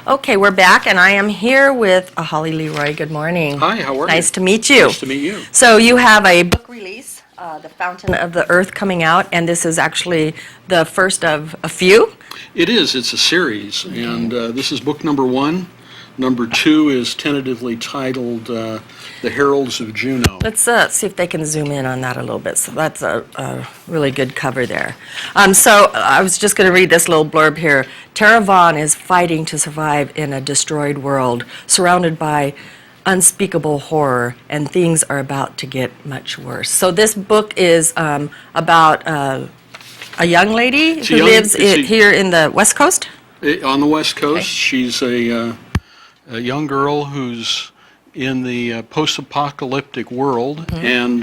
Okay, we're back, and I am here with Holly LeRoy. Good morning. Hi, how are you? Nice to meet you. Nice to meet you. So you have a book release, The Fountain of the Earth, coming out, and this is actually the first of a few. It is. It's a series, and this is book number 1. Number 2 is tentatively titled The Heralds of Juno. Let's see if they can zoom in on that a little bit. So that's a really good cover there. So I was just going to read this little blurb here. Tara Vaughn is fighting to survive in a destroyed world, surrounded by unspeakable horror, and things are about to get much worse. So this book is about a young lady who lives here in the West Coast? On the West Coast. Okay. She's a young girl who's in the post-apocalyptic world, and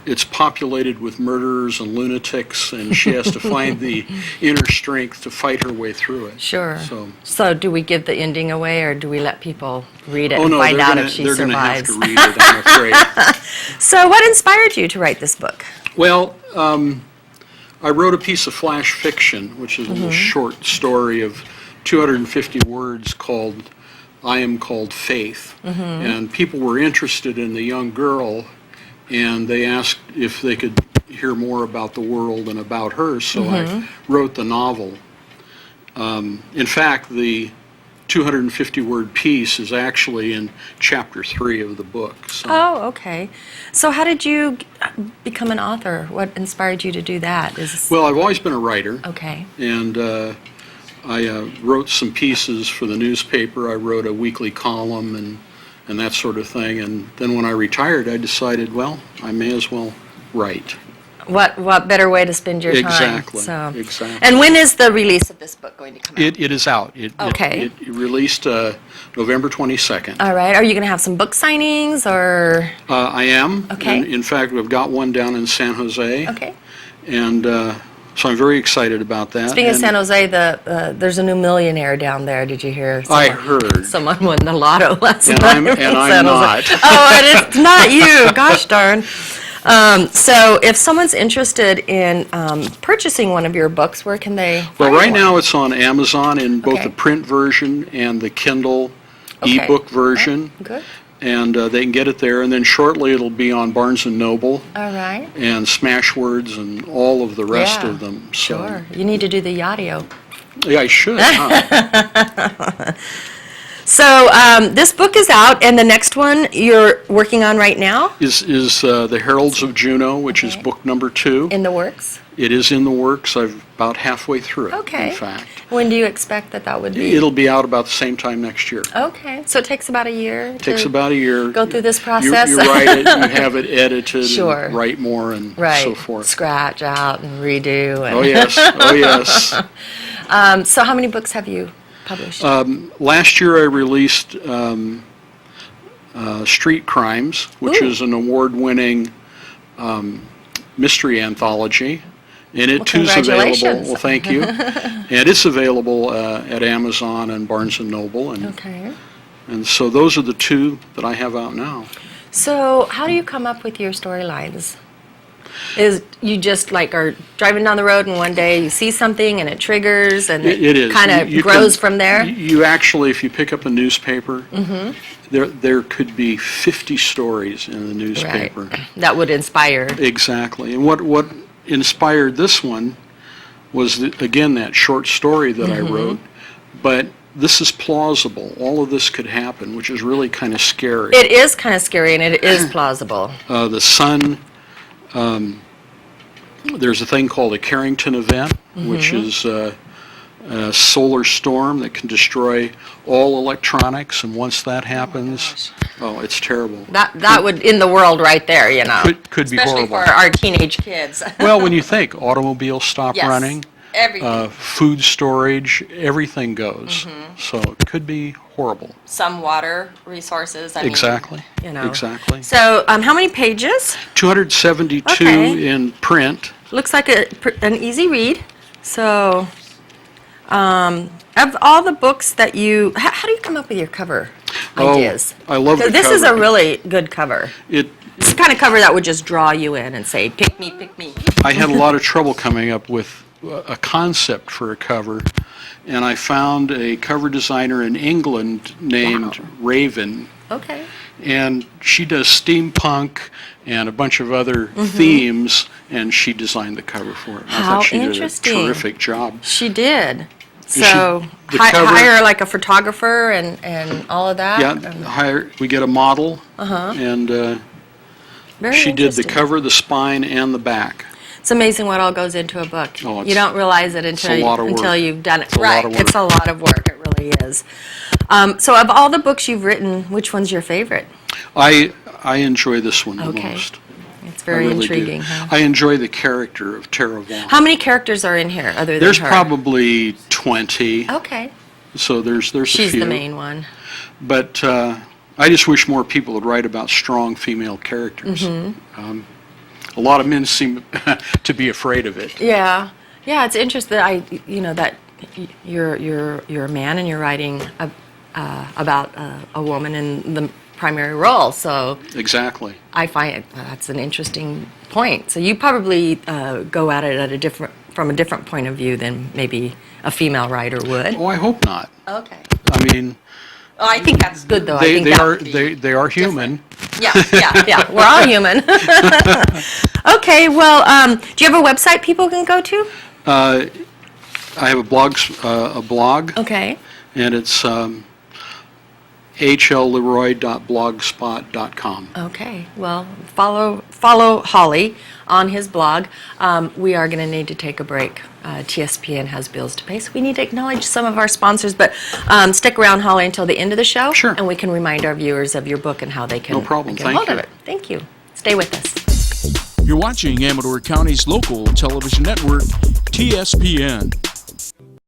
it's populated with murderers and lunatics, and she has to find the inner strength to fight her way through it. Sure. So do we give the ending away, or do we let people read it Oh, and no, find out if she they're survives? They're going to have to read it, I'm afraid. So what inspired you to write this book? Well, I wrote a piece of flash fiction, which is a little short story of 250 words called I Am Called Faith. And people were interested in the young girl, and they asked if they could hear more about the world and about her, so I wrote the novel. In fact, the 250-word piece is actually in chapter 3 of the book. So. Oh, okay. So how did you become an author? What inspired you to do that? Well, I've always been a writer. Okay. And I wrote some pieces for the newspaper. I wrote a weekly column and that sort of thing. And then when I retired, I decided, well, I may as well write. What better way to spend your time? Exactly. So. Exactly. And when is the release of this book going to come out? It is out. Okay. It released November 22nd. All right. Are you going to have some book signings, or? I am. Okay. And in fact, we've got one down in San Jose. Okay. And so I'm very excited about that. Speaking of San Jose, there's a new millionaire down there. Did you hear? I heard. Someone won the lotto last And night. I'm in not. San Jose. Oh, and it's not you. Gosh darn. So if someone's interested in purchasing one of your books, where can they Well, find right one? now it's on Amazon in both Okay. the print version and the Kindle Okay. ebook version. Oh, good. And they can get it there. And then shortly it'll be on Barnes & Noble All right. and Smashwords and all of the rest Yeah, of them. So, Sure. You need to do the audio. Yeah, I should. Huh? So this book is out, and the next one you're working on right now? is The Heralds of Juno, which is Okay. book number 2. In the works? It is in the works. I'm about halfway through it, Okay. in fact. When do you expect that would be? It'll be out about the same time next year. Okay. So it takes about a year? Takes about a year. Go through this You process? write it, you have it edited, Sure. and write more, and Right. so forth. Scratch out and redo. And Oh, yes. Oh, yes. So how many books have you published? Last year I released Street Crimes, which Ooh. is an award-winning mystery anthology. And it Well, too is available. congratulations. Well, thank you. And it's available at Amazon and Barnes & Noble. Okay. And so those are the 2 that I have out now. So how do you come up with your storylines? Is you just like are driving down the road and one day you see something and it triggers and It is. kind of You grows can- from there? You actually, if you pick up a newspaper, there could be 50 stories in the newspaper. Right. That would inspire. Exactly. And what inspired this one was, again, that short story that I wrote. But this is plausible. All of this could happen, which is really kind of scary. It is kind of scary and it is plausible. The sun, there's a thing called a Carrington event, which is a solar storm that can destroy all electronics, and once that happens, it's terrible. That would in the world right there, you know. Could be Especially horrible. for our teenage kids. Well, when you think automobiles stop Yes, running, everything. food storage, everything goes. So it could be horrible. Some water resources. I mean, Exactly. you know. Exactly. So how many pages? 272 Okay. in print. Looks like an easy read. So, of all the books that how do you come up with your cover ideas? I love the 'Cause this is a cover. really good cover. It's the kind of cover that would just draw you in and say, pick me, pick me. I had a lot of trouble coming up with a concept for a cover, and I found a cover designer in England named Raven, Okay. and she does steampunk and a bunch of other themes, and she designed the cover for it. I How thought she did a interesting. terrific job. She did. So the cover- hire like a photographer and all of that? Yeah, we get a model, and Very she did the interesting. cover, the spine, and the back. It's amazing what all goes into a book. Oh, You don't realize it until a lot of until work. you've done it. It's a lot Right. of work. It's a lot of work. It really is. So of all the books you've written, which one's your favorite? I enjoy this one the Okay. most. It's I very really do. intriguing. Huh? I enjoy the character of Tara Vaughn. How many characters are in here other than There's her? probably 20, Okay. so there's a She's few. the main one. But I just wish more people would write about strong female characters. A lot of men seem to be afraid of it. Yeah. Yeah, it's interesting that that you're a man and you're writing about a woman in the primary role. So Exactly. I find that's an interesting point. So you probably go at it from a different point of view than maybe a female writer would. Oh, I hope not. Okay. I mean, Oh, I think that's good though. I they think they that are would be they are human. Yeah. We're all human. Okay. Well, do you have a website people can go to? I have a blog, Okay. and it's hlleroy.blogspot.com. Okay. Well, follow Holly on his blog. We are going to need to take a break. TSPN has bills to pay, so we need to acknowledge some of our sponsors. But stick around, Holly, until the end of the show. Sure. And we can remind our viewers of your book and how they can No problem. get Thank hold of you. it. Thank you. Stay with us. You're watching Amador County's local television network, TSPN.